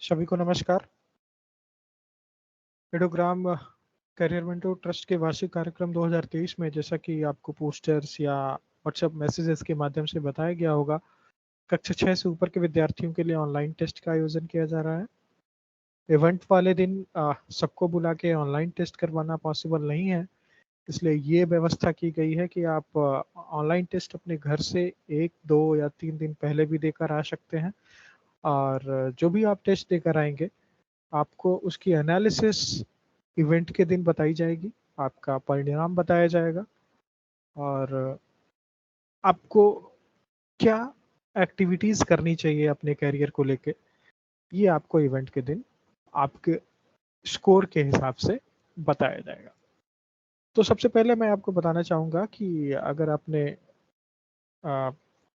सभी को नमस्कार। एडोग्राम करियर मेंटोर ट्रस्ट के वार्षिक कार्यक्रम 2023 में जैसा कि आपको पोस्टर्स या व्हाट्सएप मैसेजेस के माध्यम से बताया गया होगा, कक्षा 6 से ऊपर के विद्यार्थियों के लिए ऑनलाइन टेस्ट का आयोजन किया जा रहा है। इवेंट वाले दिन सबको बुला के ऑनलाइन टेस्ट करवाना पॉसिबल नहीं है, इसलिए ये व्यवस्था की गई है कि आप ऑनलाइन टेस्ट अपने घर से 1, 2 या 3 दिन पहले भी देकर आ सकते हैं। और जो भी आप टेस्ट देकर आएंगे, आपको उसकी एनालिसिस इवेंट के दिन बताई जाएगी, आपका परिणाम बताया जाएगा और आपको क्या एक्टिविटीज़ करनी चाहिए अपने करियर को लेके, ये आपको इवेंट के दिन आपके स्कोर के हिसाब से बताया जाएगा। तो सबसे पहले मैं आपको बताना चाहूँगा कि अगर आपने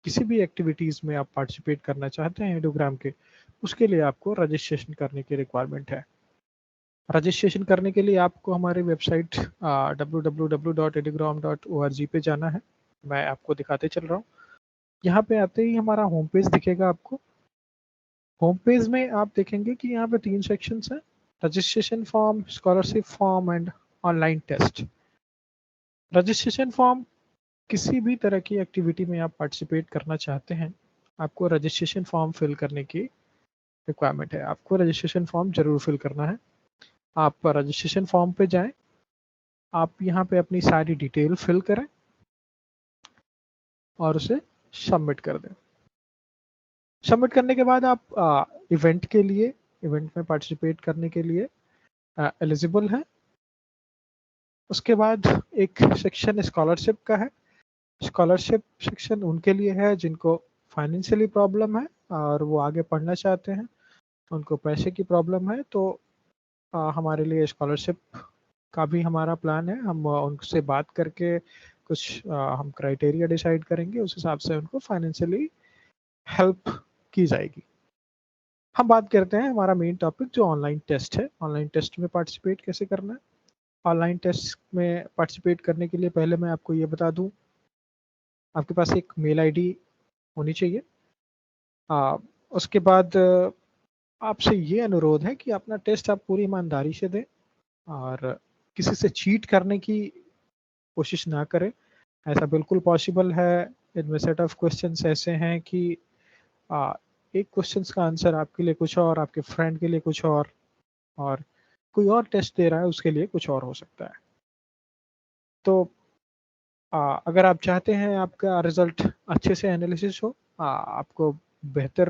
किसी भी एक्टिविटीज़ में आप पार्टिसिपेट करना चाहते हैं एडोग्राम के, उसके लिए आपको रजिस्ट्रेशन करने की रिक्वायरमेंट है। रजिस्ट्रेशन करने के लिए आपको हमारी वेबसाइट www.edugram.org पे जाना है। मैं आपको दिखाते चल रहा हूँ। यहाँ पे आते ही हमारा होम पेज दिखेगा आपको। होम पेज में आप देखेंगे कि यहाँ पे 3 सेक्शंस हैं: registration form, scholarship form and online test. Registration form, किसी भी तरह की एक्टिविटी में आप पार्टिसिपेट करना चाहते हैं, आपको रजिस्ट्रेशन फॉर्म फिल करने की रिक्वायरमेंट है। आपको रजिस्ट्रेशन फॉर्म जरूर फिल करना है। आप रजिस्ट्रेशन फॉर्म पे जाएं, आप यहाँ पे अपनी सारी डिटेल फिल करें और उसे सबमिट कर दें। सबमिट करने के बाद आप इवेंट में पार्टिसिपेट करने के लिए एलिजिबल हैं। उसके बाद एक सेक्शन स्कॉलरशिप का है। स्कॉलरशिप सेक्शन उनके लिए है जिनको फाइनेंशियली प्रॉब्लम है और वो आगे पढ़ना चाहते हैं, उनको पैसे की प्रॉब्लम है। तो हमारे लिए स्कॉलरशिप का भी हमारा प्लान है। हम उनसे बात करके कुछ हम क्राइटेरिया डिसाइड करेंगे, उस हिसाब से उनको फाइनेंशियली हेल्प की जाएगी। हम बात करते हैं हमारा मेन टॉपिक जो ऑनलाइन टेस्ट है। ऑनलाइन टेस्ट में पार्टिसिपेट कैसे करना है? ऑनलाइन टेस्ट में पार्टिसिपेट करने के लिए पहले मैं आपको ये बता दूं, आपके पास एक मेल आईडी होनी चाहिए। उसके बाद आपसे ये अनुरोध है कि अपना टेस्ट आप पूरी ईमानदारी से दें और किसी से चीट करने की कोशिश ना करें। ऐसा बिल्कुल पॉसिबल है। इनमें सेट ऑफ क्वेश्चंस ऐसे हैं कि एक क्वेश्चंस का आंसर आपके लिए कुछ और, आपके फ्रेंड के लिए कुछ और कोई और टेस्ट दे रहा है उसके लिए कुछ और हो सकता है। तो अगर आप चाहते हैं आपका रिजल्ट अच्छे से एनालिसिस हो, आपको बेहतर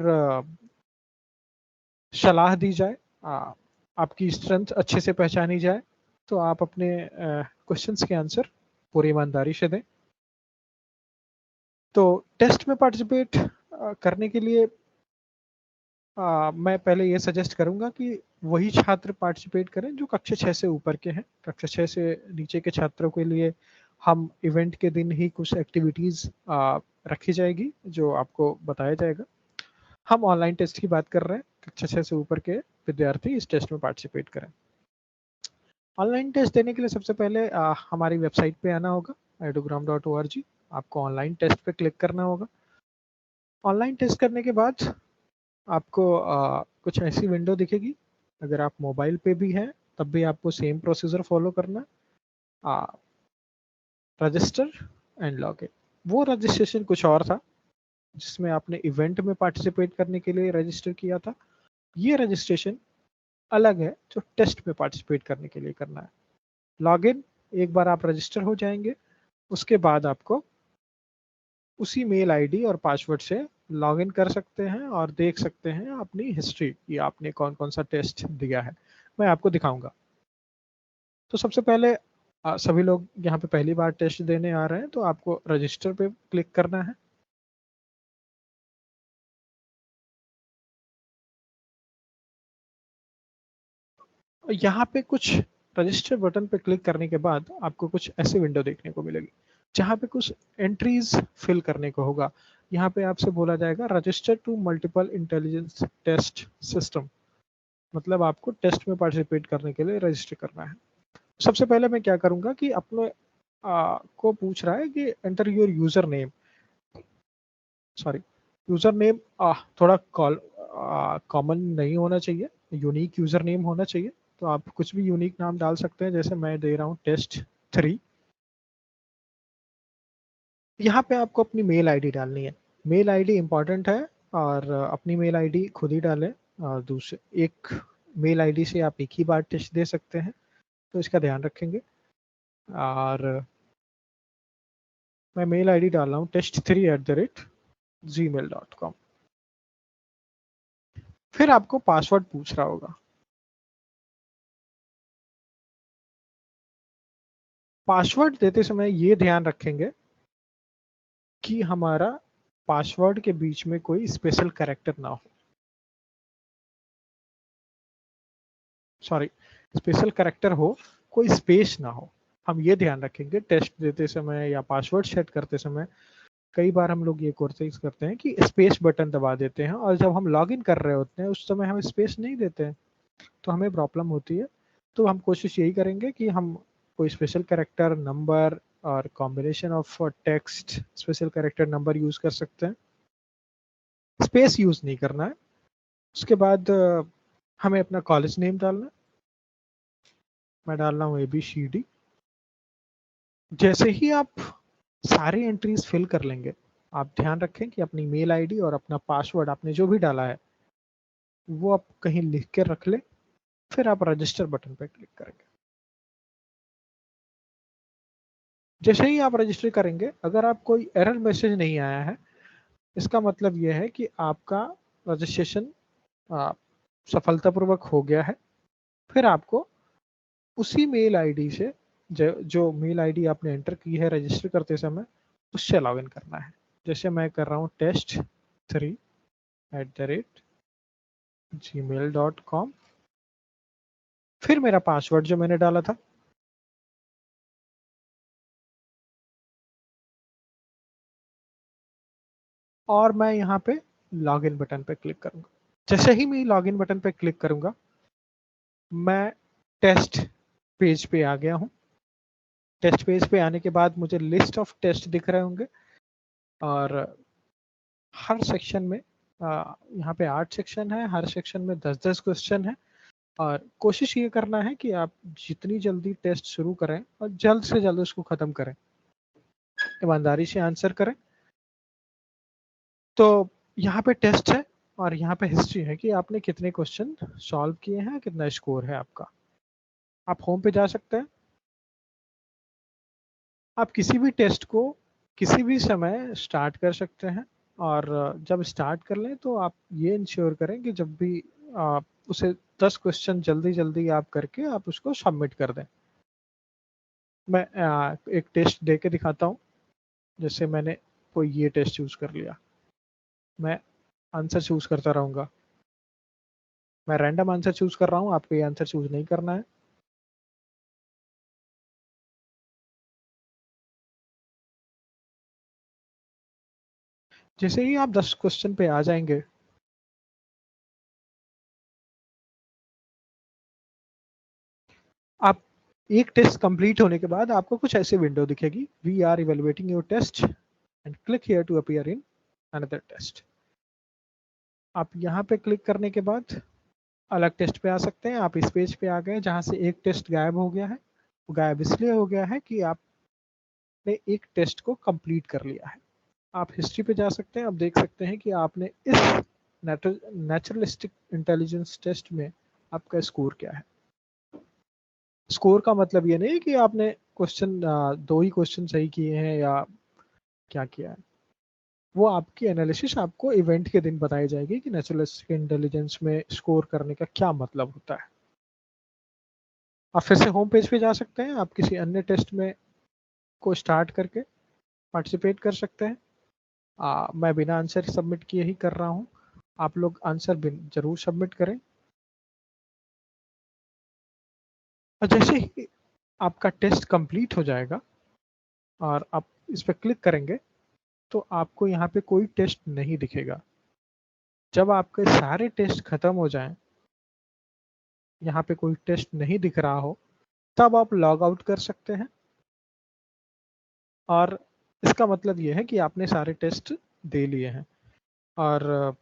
सलाह दी जाए, आपकी स्ट्रेंथ अच्छे से पहचानी जाए, तो आप अपने क्वेश्चंस के आंसर पूरी ईमानदारी से दें। तो टेस्ट में पार्टिसिपेट करने के लिए मैं पहले ये सजेस्ट करूंगा कि वही छात्र पार्टिसिपेट करें जो कक्षा 6 से ऊपर के हैं। कक्षा 6 से नीचे के छात्रों के लिए हम इवेंट के दिन ही कुछ एक्टिविटीज़ रखी जाएगी जो आपको बताया जाएगा। हम ऑनलाइन टेस्ट की बात कर रहे हैं। कक्षा 6 से ऊपर के विद्यार्थी इस टेस्ट में पार्टिसिपेट करें। ऑनलाइन टेस्ट देने के लिए सबसे पहले हमारी वेबसाइट पे आना होगा, edugram.org। आपको ऑनलाइन टेस्ट पे क्लिक करना होगा। ऑनलाइन टेस्ट करने के बाद आपको कुछ ऐसी विंडो दिखेगी। अगर आप मोबाइल पे भी हैं तब भी आपको सेम प्रोसीजर फॉलो करना, रजिस्टर एंड लॉगिन। वो रजिस्ट्रेशन कुछ और था जिसमें आपने इवेंट में पार्टिसिपेट करने के लिए रजिस्टर किया था। ये रजिस्ट्रेशन अलग है जो टेस्ट में पार्टिसिपेट करने के लिए करना है। लॉगिन, एक बार आप रजिस्टर हो जाएंगे उसके बाद आपको उसी मेल आईडी और पासवर्ड से लॉगिन कर सकते हैं और देख सकते हैं अपनी हिस्ट्री कि आपने कौन कौन सा टेस्ट दिया है। मैं आपको दिखाऊंगा। तो सबसे पहले सभी लोग यहाँ पे पहली बार टेस्ट देने आ रहे हैं तो आपको रजिस्टर पे क्लिक करना है। यहाँ पे कुछ रजिस्टर बटन पे क्लिक करने के बाद आपको कुछ ऐसी विंडो देखने को मिलेगी जहाँ पे कुछ एंट्रीज फिल करने को होगा। यहाँ पे आपसे बोला जाएगा register to multiple intelligence test system, मतलब आपको टेस्ट में पार्टिसिपेट करने के लिए रजिस्टर करना है। सबसे पहले मैं क्या करूंगा कि अपने को पूछ रहा है कि enter your user name, sorry user name थोड़ा कॉमन नहीं होना चाहिए, यूनिक यूज़र नेम होना चाहिए। तो आप कुछ भी यूनिक नाम डाल सकते हैं, जैसे मैं दे रहा हूँ test3। यहाँ पे आपको अपनी मेल आईडी डालनी है। मेल आईडी इम्पॉर्टेंट है, और अपनी मेल आईडी खुद ही डालें। और दूसरे एक मेल आईडी से आप एक ही बार टेस्ट दे सकते हैं, तो इसका ध्यान रखेंगे। और मैं मेल आईडी डाल रहा हूँ test3@gmail.com। फिर आपको पासवर्ड पूछ रहा होगा। पासवर्ड देते समय ये ध्यान रखेंगे कि हमारा पासवर्ड के बीच में कोई स्पेशल कैरेक्टर ना हो। सॉरी, स्पेशल कैरेक्टर हो, कोई स्पेस ना हो। हम ये ध्यान रखेंगे टेस्ट देते समय या पासवर्ड सेट करते समय। कई बार हम लोग ये कोशिश करते हैं कि स्पेस बटन दबा देते हैं, और जब हम लॉगिन कर रहे होते हैं उस समय हम स्पेस नहीं देते हैं, तो हमें प्रॉब्लम होती है। तो हम कोशिश यही करेंगे कि हम कोई स्पेशल कैरेक्टर, नंबर और combination of text, special character, number use कर सकते हैं। स्पेस यूज नहीं करना है। उसके बाद हमें अपना कॉलेज नेम डालना है। मैं डाल रहा हूँ ABCD। जैसे ही आप सारी एंट्रीज फिल कर लेंगे, आप ध्यान रखें कि अपनी मेल आईडी और अपना पासवर्ड आपने जो भी डाला है वो आप कहीं लिख के रख लें। फिर आप रजिस्टर बटन पर क्लिक करेंगे। जैसे ही आप रजिस्टर करेंगे, अगर आप कोई एरर मैसेज नहीं आया है, इसका मतलब यह है कि आपका रजिस्ट्रेशन सफलतापूर्वक हो गया है। फिर आपको उसी मेल आईडी से, जो मेल आईडी आपने एंटर की है रजिस्टर करते समय, उससे लॉगिन करना है। जैसे मैं कर रहा हूँ test3@gmail.com। फिर मेरा पासवर्ड जो मैंने डाला था, और मैं यहाँ पे लॉगिन बटन पे क्लिक करूंगा। जैसे ही मैं लॉगिन बटन पे क्लिक करूंगा, मैं टेस्ट पेज पे आ गया हूँ। टेस्ट पेज पे आने के बाद मुझे लिस्ट ऑफ टेस्ट दिख रहे होंगे, और हर सेक्शन में यहाँ पे 8 सेक्शन है, हर सेक्शन में 10-10 क्वेश्चन है। और कोशिश ये करना है कि आप जितनी जल्दी टेस्ट शुरू करें और जल्द से जल्द उसको खत्म करें, ईमानदारी से आंसर करें। तो यहाँ पे टेस्ट है, और यहाँ पे हिस्ट्री है कि आपने कितने क्वेश्चन सॉल्व किए हैं, कितना स्कोर है आपका। आप होम पे जा सकते हैं। आप किसी भी टेस्ट को किसी भी समय स्टार्ट कर सकते हैं, और जब स्टार्ट कर लें तो आप ये इंश्योर करें कि जब भी आप उसे 10 क्वेश्चन जल्दी जल्दी आप करके आप उसको सबमिट कर दें। मैं एक टेस्ट दे के दिखाता हूँ। जैसे मैंने कोई ये टेस्ट चूज कर लिया, मैं आंसर चूज करता रहूँगा। मैं रैंडम आंसर चूज कर रहा हूँ, आपको ये आंसर चूज नहीं करना है। जैसे ही आप 10 क्वेश्चन पे आ जाएंगे, आप एक टेस्ट कंप्लीट होने के बाद आपको कुछ ऐसी विंडो दिखेगी, we are evaluating your test and click here to appear in another test. आप यहाँ पे क्लिक करने के बाद अलग टेस्ट पे आ सकते हैं। आप इस पेज पे आ गए जहाँ से एक टेस्ट गायब हो गया है। वो गायब इसलिए हो गया है कि आपने एक टेस्ट को कंप्लीट कर लिया है। आप हिस्ट्री पे जा सकते हैं। आप देख सकते हैं कि आपने इस नेचुरलिस्टिक इंटेलिजेंस टेस्ट में आपका स्कोर क्या है। स्कोर का मतलब ये नहीं कि आपने क्वेश्चन 2 ही क्वेश्चन सही किए हैं या क्या किया है। वो आपकी एनालिसिस आपको इवेंट के दिन बताई जाएगी कि नेचुरलिस्टिक इंटेलिजेंस में स्कोर करने का क्या मतलब होता है। आप फिर से होम पेज पे जा सकते हैं। आप किसी अन्य टेस्ट में को स्टार्ट करके पार्टिसिपेट कर सकते हैं। मैं बिना आंसर सबमिट किए ही कर रहा हूँ। आप लोग आंसर जरूर सबमिट करें। और जैसे ही आपका टेस्ट कंप्लीट हो जाएगा और आप इस पर क्लिक करेंगे, तो आपको यहाँ पे कोई टेस्ट नहीं दिखेगा। जब आपके सारे टेस्ट खत्म हो जाएं, यहाँ पे कोई टेस्ट नहीं दिख रहा हो, तब आप लॉग आउट कर सकते हैं। और इसका मतलब ये है कि आपने सारे टेस्ट दे लिए हैं। और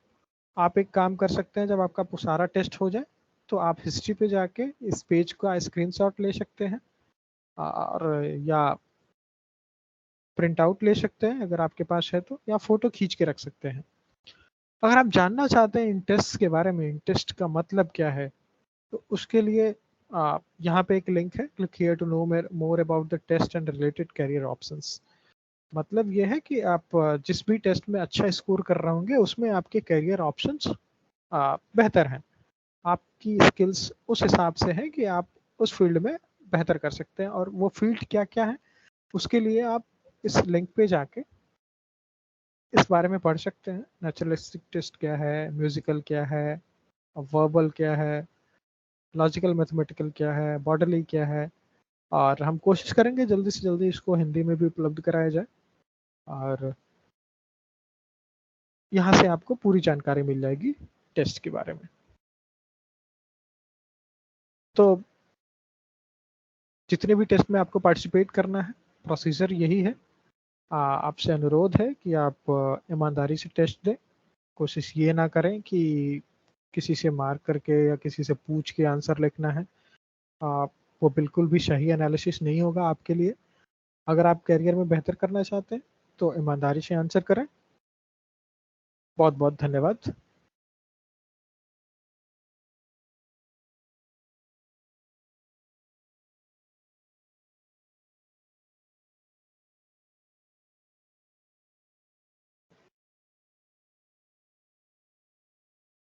आप एक काम कर सकते हैं, जब आपका सारा टेस्ट हो जाए तो आप हिस्ट्री पे जाके इस पेज का स्क्रीनशॉट ले सकते हैं और या प्रिंट आउट ले सकते हैं अगर आपके पास है तो, या फोटो खींच के रख सकते हैं। अगर आप जानना चाहते हैं इन टेस्ट के बारे में, इन टेस्ट का मतलब क्या है, तो उसके लिए यहाँ पे एक लिंक है, click here to know more about the test and related career options. मतलब ये है कि आप जिस भी टेस्ट में अच्छा स्कोर कर रहे होंगे उसमें आपके करियर ऑप्शंस बेहतर हैं। आपकी स्किल्स उस हिसाब से है कि आप उस फील्ड में बेहतर कर सकते हैं, और वो फील्ड क्या क्या है उसके लिए आप इस लिंक पे जाके इस बारे में पढ़ सकते हैं। नेचुरलिस्टिक टेस्ट क्या है, म्यूजिकल क्या है, वर्बल क्या है, लॉजिकल मैथमेटिकल क्या है, बॉर्डरली क्या है। और हम कोशिश करेंगे जल्दी से जल्दी इसको हिंदी में भी उपलब्ध कराया जाए, और यहाँ से आपको पूरी जानकारी मिल जाएगी टेस्ट के बारे में। तो जितने भी टेस्ट में आपको पार्टिसिपेट करना है, प्रोसीजर यही है। आपसे अनुरोध है कि आप ईमानदारी से टेस्ट दें। कोशिश ये ना करें कि किसी से मार्क करके या किसी से पूछ के आंसर लिखना है। वो बिल्कुल भी सही एनालिसिस नहीं होगा आपके लिए। अगर आप करियर में बेहतर करना चाहते हैं तो ईमानदारी से आंसर करें। बहुत बहुत धन्यवाद।